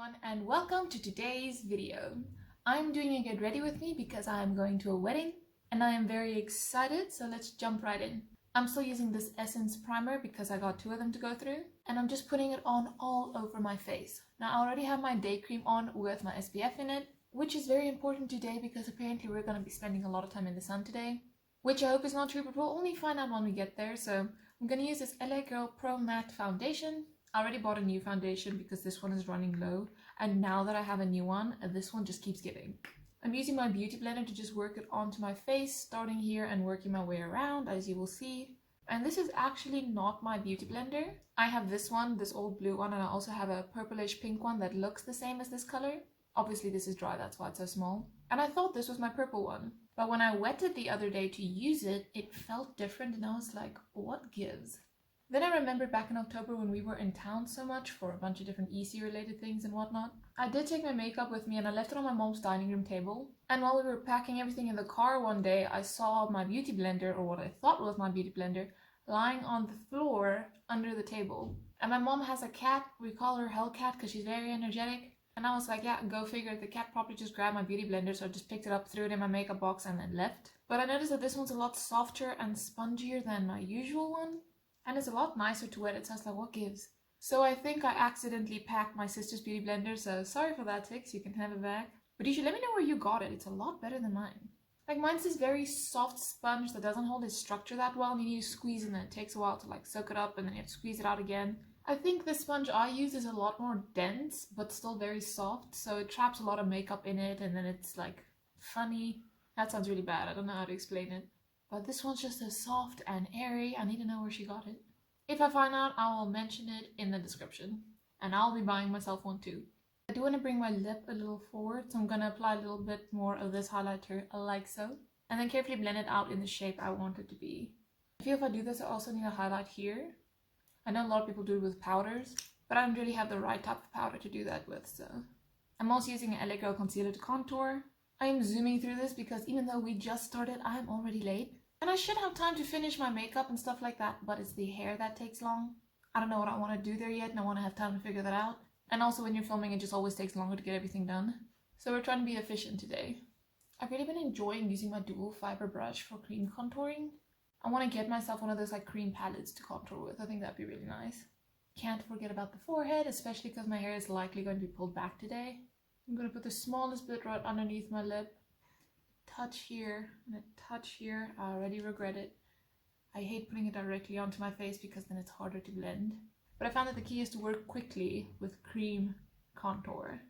everyone, and welcome to today's video. I'm doing a get ready with me because I'm going to a wedding and I am very excited, so let's jump right in. I'm still using this Essence primer because I got two of them to go through, and I'm just putting it on all over my face. Now I already have my day cream on with my SPF in it, which is very important today because apparently we're going to be spending a lot of time in the sun today, which I hope is not true, but we'll only find out when we get there. So I'm going to use this LA Girl Pro Matte Foundation. I already bought a new foundation because this one is running low, and now that I have a new one, this one just keeps giving. I'm using my beauty blender to just work it onto my face, starting here and working my way around, as you will see. And this is actually not my beauty blender. I have this one, this old blue one, and I also have a purplish pink one that looks the same as this color. Obviously this is dry, that's why it's so small. And I thought this was my purple one, but when I wet it the other day to use it, it felt different and I was like, what gives? Then I remembered back in October when we were in town so much for a bunch of different EC related things and whatnot. I did take my makeup with me and I left it on my mom's dining room table. And while we were packing everything in the car one day, I saw my beauty blender, or what I thought was my beauty blender, lying on the floor under the table. And my mom has a cat, we call her Hellcat because she's very energetic. And I was like, yeah, go figure, the cat probably just grabbed my beauty blender, so I just picked it up, threw it in my makeup box and then left. But I noticed that this one's a lot softer and spongier than my usual one. And it's a lot nicer to wet it, so I was like, what gives? So I think I accidentally packed my sister's beauty blender, so sorry for that, Tix, you can have it back. But you should let me know where you got it, it's a lot better than mine. Like, mine's this very soft sponge that doesn't hold its structure that well, and you need to squeeze and then it takes a while to like soak it up and then you have to squeeze it out again. I think the sponge I use is a lot more dense, but still very soft, so it traps a lot of makeup in it, and then it's like funny. That sounds really bad, I don't know how to explain it. But this one's just so soft and airy. I need to know where she got it. If I find out, I will mention it in the description. And I'll be buying myself one too. I do want to bring my lip a little forward, so I'm going to apply a little bit more of this highlighter like so. And then carefully blend it out in the shape I want it to be. I feel if I do this, I also need a highlight here. I know a lot of people do it with powders, but I don't really have the right type of powder to do that with, so. I'm also using an LA Girl concealer to contour. I am zooming through this because even though we just started, I am already late. And I should have time to finish my makeup and stuff like that, but it's the hair that takes long. I don't know what I want to do there yet, and I want to have time to figure that out. And also when you're filming, it just always takes longer to get everything done. So we're trying to be efficient today. I've really been enjoying using my dual fiber brush for cream contouring. I want to get myself one of those like cream palettes to contour with. I think that'd be really nice. Can't forget about the forehead, especially because my hair is likely going to be pulled back today. I'm going to put the smallest bit right underneath my lip. Touch here and a touch here. I already regret it. I hate putting it directly onto my face because then it's harder to blend. But I found that the key is to work quickly with cream contour.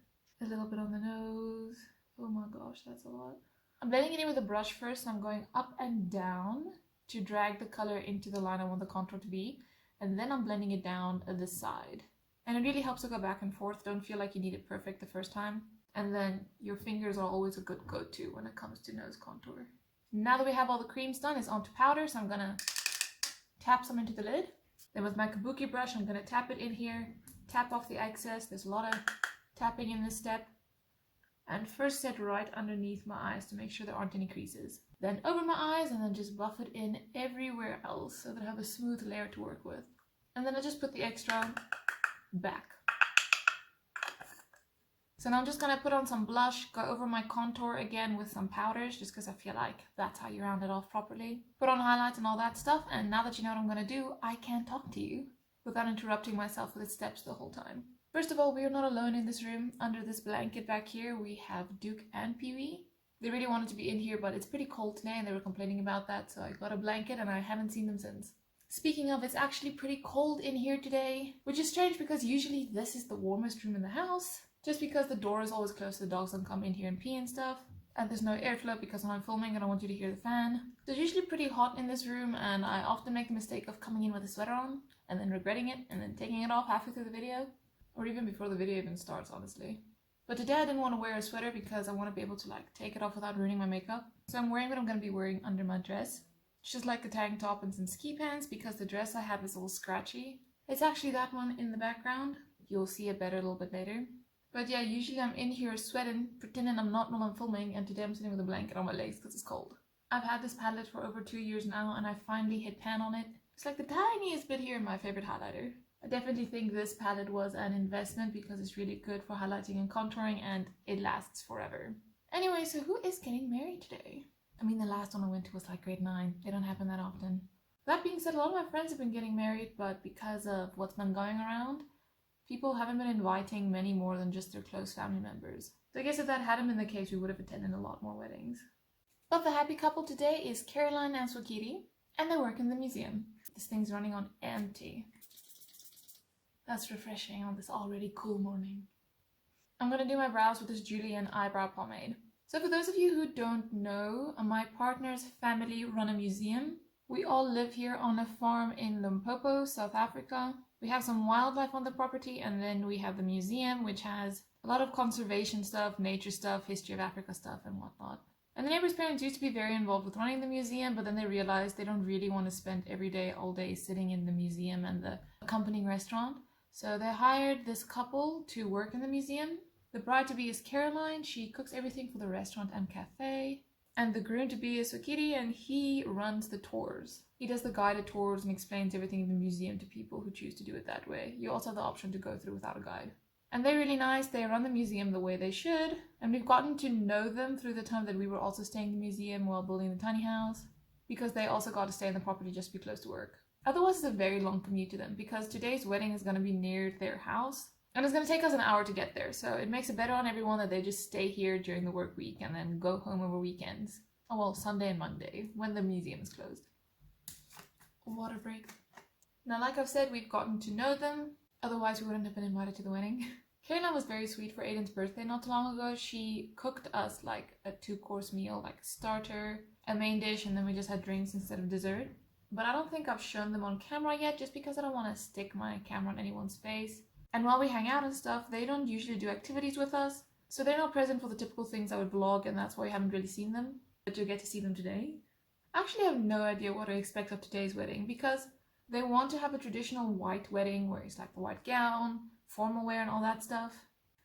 A little bit on the nose. Oh my gosh, that's a lot. I'm blending it in with a brush first, and I'm going up and down to drag the color into the line I want the contour to be. And then I'm blending it down this side. And it really helps to go back and forth. Don't feel like you need it perfect the first time. And then your fingers are always a good go-to when it comes to nose contour. Now that we have all the creams done, it's onto powder, so I'm gonna tap some into the lid. Then with my kabuki brush, I'm gonna tap it in here, tap off the excess. There's a lot of tapping in this step. And first set right underneath my eyes to make sure there aren't any creases. Then over my eyes, and then just buff it in everywhere else so that I have a smooth layer to work with. And then I just put the extra back. So now I'm just going to put on some blush, go over my contour again with some powders, just because I feel like that's how you round it off properly. Put on highlights and all that stuff, and now that you know what I'm going to do, I can talk to you without interrupting myself with its steps the whole time. First of all, we are not alone in this room. Under this blanket back here, we have Duke and Pee-wee. They really wanted to be in here, but it's pretty cold today, and they were complaining about that, so I got a blanket, and I haven't seen them since. Speaking of, it's actually pretty cold in here today, which is strange because usually this is the warmest room in the house. Just because the door is always closed, the dogs don't come in here and pee and stuff. And there's no airflow because when I'm filming I don't want you to hear the fan. So it's usually pretty hot in this room, and I often make the mistake of coming in with a sweater on and then regretting it and then taking it off halfway through the video. Or even before the video even starts, honestly. But today I didn't want to wear a sweater because I want to be able to like take it off without ruining my makeup. So I'm wearing what I'm going to be wearing under my dress. It's just like a tank top and some ski pants because the dress I have is all scratchy. It's actually that one in the background. You'll see it better a little bit later. But yeah, usually I'm in here sweating, pretending I'm not while I'm filming, and today I'm sitting with a blanket on my legs because it's cold. I've had this palette for over 2 years now, and I finally hit pan on it. It's like the tiniest bit here in my favorite highlighter. I definitely think this palette was an investment because it's really good for highlighting and contouring and it lasts forever. Anyway, so who is getting married today? I mean, the last one I went to was like grade 9. They don't happen that often. That being said, a lot of my friends have been getting married, but because of what's been going around, people haven't been inviting many more than just their close family members. So I guess if that hadn't been the case, we would have attended a lot more weddings. But the happy couple today is Caroline and Swakiti, and they work in the museum. This thing's running on empty. That's refreshing on this already cool morning. I'm gonna do my brows with this Julienne eyebrow pomade. So for those of you who don't know, my partner's family run a museum. We all live here on a farm in Limpopo, South Africa. We have some wildlife on the property, and then we have the museum, which has a lot of conservation stuff, nature stuff, history of Africa stuff, and whatnot. And the neighbor's parents used to be very involved with running the museum, but then they realized they don't really want to spend every day, all day sitting in the museum and the accompanying restaurant. So they hired this couple to work in the museum. The bride-to-be is Caroline. She cooks everything for the restaurant and cafe. And the groom-to-be is Swakiti, and he runs the tours. He does the guided tours and explains everything in the museum to people who choose to do it that way. You also have the option to go through without a guide. And they're really nice. They run the museum the way they should. And we've gotten to know them through the time that we were also staying in the museum while building the tiny house, because they also got to stay in the property just to be close to work. Otherwise, it's a very long commute to them, because today's wedding is going to be near their house. And it's going to take us an hour to get there, so it makes it better on everyone that they just stay here during the work week and then go home over weekends. Oh well, Sunday and Monday, when the museum is closed. Water break. Now, like I've said, we've gotten to know them, otherwise we wouldn't have been invited to the wedding. Caroline was very sweet for Aiden's birthday not too long ago. She cooked us like a 2-course meal, like a starter, a main dish, and then we just had drinks instead of dessert. But I don't think I've shown them on camera yet, just because I don't want to stick my camera on anyone's face. And while we hang out and stuff, they don't usually do activities with us, so they're not present for the typical things I would vlog, and that's why you haven't really seen them. But you'll get to see them today. I actually have no idea what to expect of today's wedding, because they want to have a traditional white wedding where it's like the white gown, formal wear and all that stuff.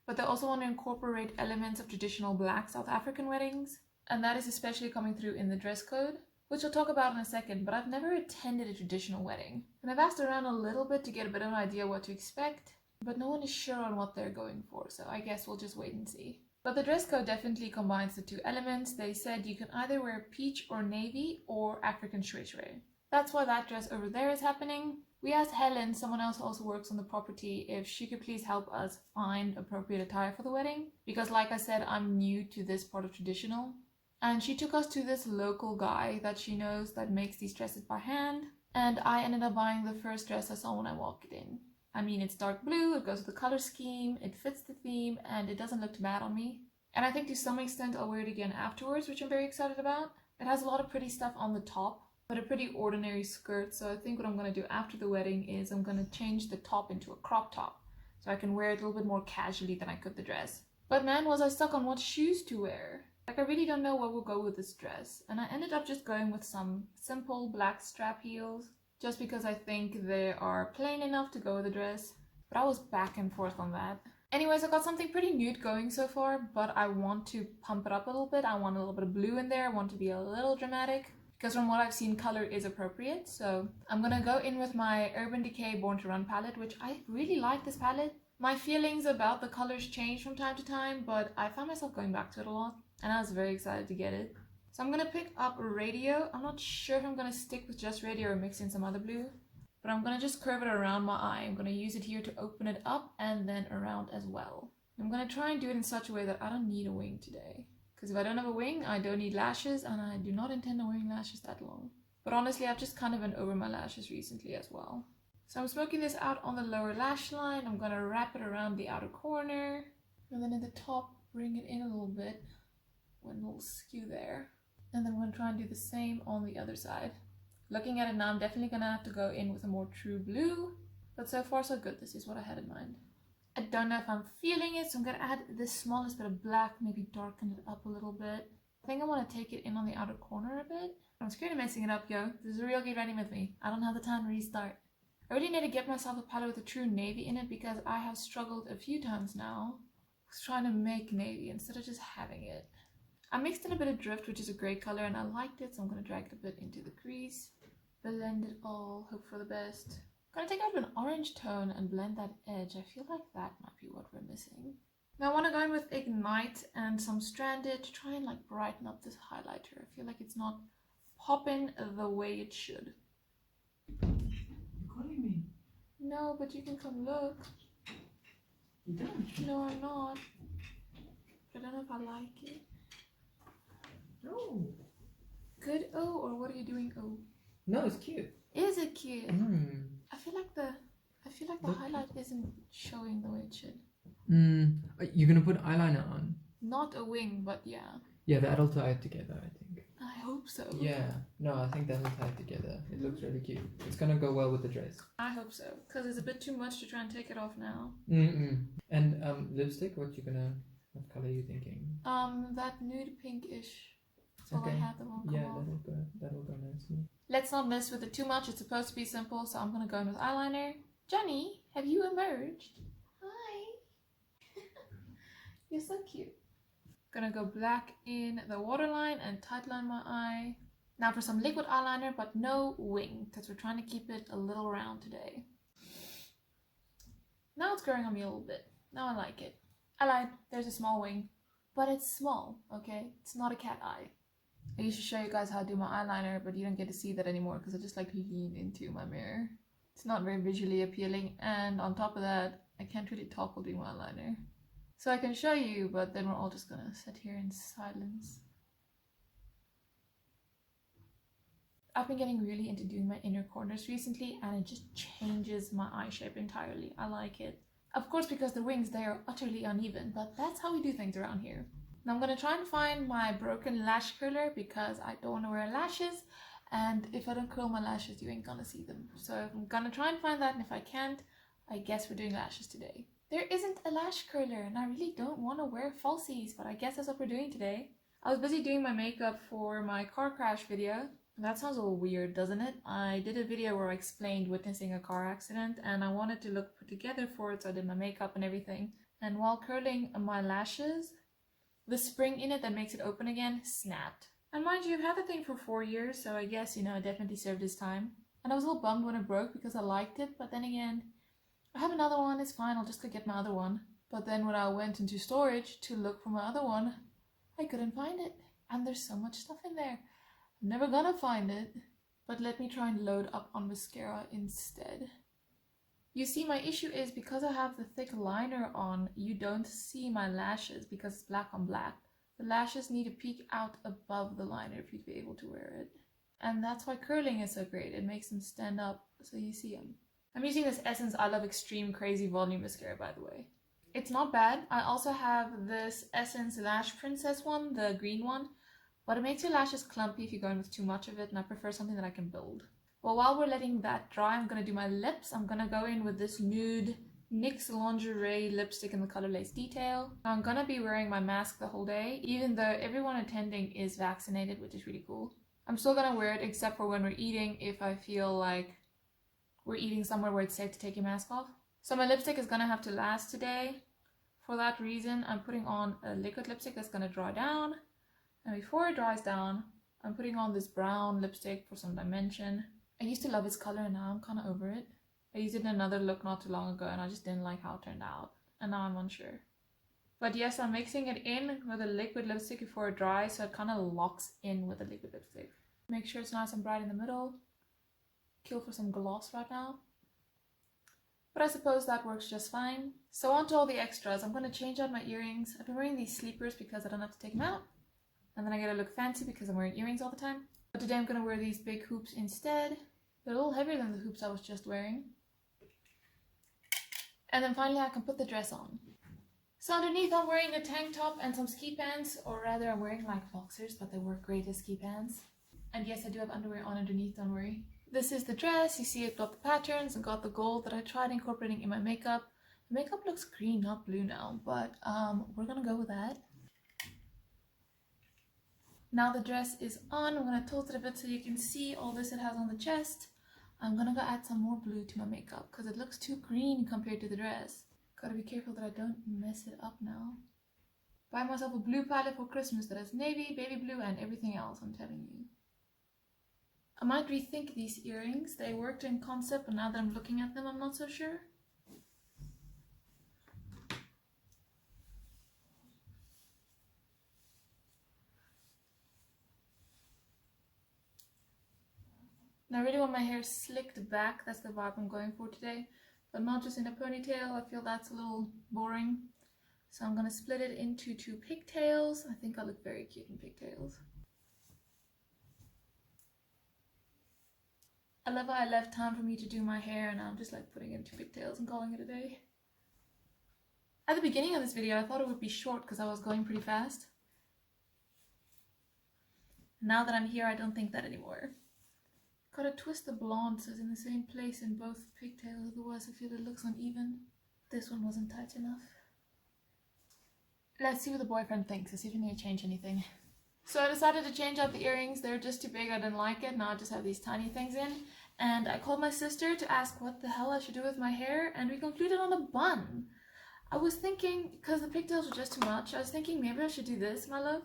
But they also want to incorporate elements of traditional Black South African weddings, and that is especially coming through in the dress code, which I'll talk about in a second. But I've never attended a traditional wedding, and I've asked around a little bit to get a bit of an idea what to expect, but no one is sure on what they're going for, so I guess we'll just wait and see. But the dress code definitely combines the two elements. They said you can either wear peach or navy or African Shweshwe. That's why that dress over there is happening. We asked Helen, someone else who also works on the property, if she could please help us find appropriate attire for the wedding, because like I said, I'm new to this part of traditional. And she took us to this local guy that she knows that makes these dresses by hand, and I ended up buying the first dress I saw when I walked in. I mean, it's dark blue, it goes with the color scheme, it fits the theme, and it doesn't look too bad on me. And I think to some extent I'll wear it again afterwards, which I'm very excited about. It has a lot of pretty stuff on the top, but a pretty ordinary skirt, so I think what I'm going to do after the wedding is I'm going to change the top into a crop top, so I can wear it a little bit more casually than I could the dress. But man, was I stuck on what shoes to wear. Like, I really don't know what will go with this dress, and I ended up just going with some simple black strap heels, just because I think they are plain enough to go with the dress. But I was back and forth on that. Anyways, I got something pretty nude going so far, but I want to pump it up a little bit. I want a little bit of blue in there. I want to be a little dramatic, because from what I've seen, color is appropriate. So I'm gonna go in with my Urban Decay Born to Run palette, which I really like this palette. My feelings about the colors change from time to time, but I found myself going back to it a lot, and I was very excited to get it. So I'm gonna pick up Radio. I'm not sure if I'm gonna stick with just Radio or mix in some other blue, but I'm gonna just curve it around my eye. I'm gonna use it here to open it up and then around as well. I'm gonna try and do it in such a way that I don't need a wing today. Because if I don't have a wing, I don't need lashes, and I do not intend on wearing lashes that long. But honestly, I've just kind of been over my lashes recently as well. So I'm smoking this out on the lower lash line. I'm gonna wrap it around the outer corner, and then in the top, bring it in a little bit, with a little skew there. And then I'm gonna try and do the same on the other side. Looking at it now, I'm definitely gonna have to go in with a more true blue, but so far so good. This is what I had in mind. I don't know if I'm feeling it, so I'm gonna add the smallest bit of black, maybe darken it up a little bit. I think I want to take it in on the outer corner a bit. I'm scared of messing it up, yo. This is a real get ready with me. I don't have the time to restart. I really need to get myself a palette with a true navy in it, because I have struggled a few times now with trying to make navy instead of just having it. I mixed in a bit of Drift, which is a great color, and I liked it, so I'm going to drag it a bit into the crease. Blend it all, hope for the best. Gonna take out an orange tone and blend that edge. I feel like that might be what we're missing. Now I want to go in with Ignite and some Stranded to try and like brighten up this highlighter. I feel like it's not popping the way it should. You're calling me? No, but you can come look. You don't? No, I'm not. I don't know if I like it. No. Good O, or what are you doing O? No, it's cute. Is it cute? Mm. I feel like the highlight isn't showing the way it should. You're gonna put eyeliner on? Not a wing, but yeah. Yeah, that'll tie it together, I think. I hope so. Yeah, no, I think that'll tie it together. It looks really cute. It's gonna go well with the dress. I hope so, because it's a bit too much to try and take it off now. And lipstick, what color are you thinking? That nude pinkish. That's all I had that won't come yeah, off. that'll go nicely. Let's not mess with it too much. It's supposed to be simple, so I'm gonna go in with eyeliner. Johnny, have you emerged? Hi. You're so cute. Gonna go black in the waterline and tightline my eye. Now for some liquid eyeliner, but no wing, because we're trying to keep it a little round today. Now it's growing on me a little bit. Now I like it. I lied, there's a small wing, but it's small, okay? It's not a cat eye. I used to show you guys how to do my eyeliner, but you don't get to see that anymore because I just like lean into my mirror. It's not very visually appealing, and on top of that, I can't really talk while doing my eyeliner. So I can show you, but then we're all just gonna sit here in silence. I've been getting really into doing my inner corners recently, and it just changes my eye shape entirely. I like it. Of course, because the wings, they are utterly uneven, but that's how we do things around here. Now I'm gonna try and find my broken lash curler because I don't want to wear lashes, and if I don't curl my lashes, you ain't gonna see them. So I'm gonna try and find that, and if I can't, I guess we're doing lashes today. There isn't a lash curler, and I really don't want to wear falsies, but I guess that's what we're doing today. I was busy doing my makeup for my car crash video. That sounds a little weird, doesn't it? I did a video where I explained witnessing a car accident, and I wanted to look put together for it, so I did my makeup and everything. And while curling my lashes, the spring in it that makes it open again snapped. And mind you, I've had the thing for 4 years, so I guess, you know, it definitely served its time. And I was a little bummed when it broke because I liked it, but then again, I have another one, it's fine, I'll just go get my other one. But then when I went into storage to look for my other one, I couldn't find it. And there's so much stuff in there. I'm never gonna find it. But let me try and load up on mascara instead. You see, my issue is because I have the thick liner on, you don't see my lashes because it's black on black. The lashes need to peek out above the liner for you to be able to wear it. And that's why curling is so great. It makes them stand up so you see them. I'm using this Essence I Love Extreme Crazy Volume Mascara, by the way. It's not bad. I also have this Essence Lash Princess one, the green one. But it makes your lashes clumpy if you go in with too much of it, and I prefer something that I can build. Well, while we're letting that dry, I'm going to do my lips. I'm going to go in with this nude NYX Lingerie lipstick in the color Lace Detail. Now, I'm going to be wearing my mask the whole day, even though everyone attending is vaccinated, which is really cool. I'm still going to wear it except for when we're eating, if I feel like we're eating somewhere where it's safe to take your mask off. So my lipstick is going to have to last today. For that reason, I'm putting on a liquid lipstick that's going to dry down. And before it dries down, I'm putting on this brown lipstick for some dimension. I used to love its color and now I'm kind of over it. I used it in another look not too long ago and I just didn't like how it turned out. And now I'm unsure. But yes, I'm mixing it in with a liquid lipstick before it dries so it kind of locks in with the liquid lipstick. Make sure it's nice and bright in the middle. Kill for some gloss right now. But I suppose that works just fine. So on to all the extras. I'm going to change out my earrings. I've been wearing these sleepers because I don't have to take them out. And then I gotta look fancy because I'm wearing earrings all the time. But today I'm gonna wear these big hoops instead. They're a little heavier than the hoops I was just wearing. And then finally I can put the dress on. So underneath I'm wearing a tank top and some ski pants, or rather I'm wearing like boxers, but they work great as ski pants. And yes, I do have underwear on underneath, don't worry. This is the dress. You see it got the patterns and got the gold that I tried incorporating in my makeup. The makeup looks green, not blue now, but we're gonna go with that. Now the dress is on. I'm going to tilt it a bit so you can see all this it has on the chest. I'm going to go add some more blue to my makeup because it looks too green compared to the dress. Gotta be careful that I don't mess it up now. Buy myself a blue palette for Christmas that has navy, baby blue and everything else, I'm telling you. I might rethink these earrings. They worked in concept, but now that I'm looking at them, I'm not so sure. And I really want my hair slicked back. That's the vibe I'm going for today. But not just in a ponytail. I feel that's a little boring. So I'm going to split it into 2 pigtails. I think I look very cute in pigtails. I love how I left time for me to do my hair, and now I'm just like putting it into pigtails and calling it a day. At the beginning of this video, I thought it would be short because I was going pretty fast. Now that I'm here, I don't think that anymore. Gotta twist the blonde so it's in the same place in both pigtails, otherwise I feel it looks uneven. This one wasn't tight enough. Let's see what the boyfriend thinks, let's see if we need to change anything. So I decided to change out the earrings. They're just too big, I didn't like it. Now I just have these tiny things in. And I called my sister to ask what the hell I should do with my hair, and we concluded on a bun. I was thinking, because the pigtails were just too much, I was thinking maybe I should do this, my love.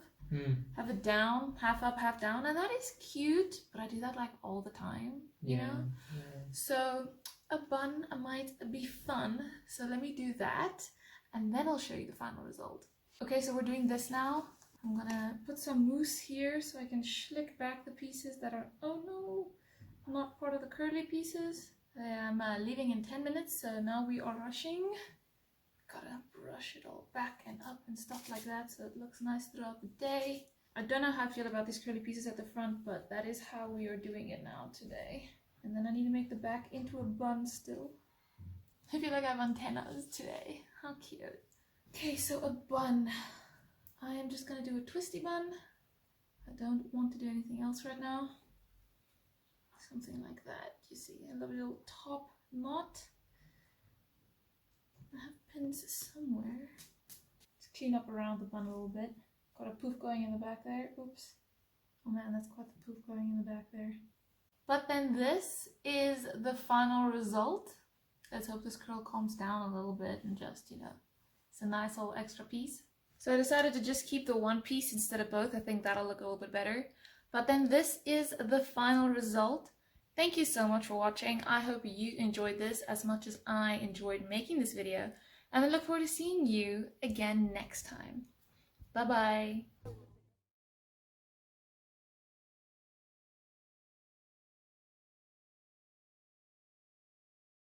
Have it down, half up, half down, and that is cute, but I do that like all the time, you know? Yeah. So a bun might be fun, so let me do that, and then I'll show you the final result. Okay, so we're doing this now. I'm gonna put some mousse here so I can schlick back the pieces that are, oh no, not part of the curly pieces. I'm leaving in 10 minutes, so now we are rushing. Gotta brush it all back and up and stuff like that so it looks nice throughout the day. I don't know how I feel about these curly pieces at the front, but that is how we are doing it now today. And then I need to make the back into a bun still. I feel like I have antennas today. How cute. Okay, so a bun. I am just gonna do a twisty bun. I don't want to do anything else right now. Something like that. You see a little top knot. I have pins somewhere. Let's clean up around the bun a little bit. Got a poof going in the back there. Oops. Oh man, that's quite the poof going in the back there. But then this is the final result. Let's hope this curl calms down a little bit and just, you know, it's a nice little extra piece. So I decided to just keep the one piece instead of both. I think that'll look a little bit better. But then this is the final result. Thank you so much for watching. I hope you enjoyed this as much as I enjoyed making this video. And I look forward to seeing you again next time. Bye bye.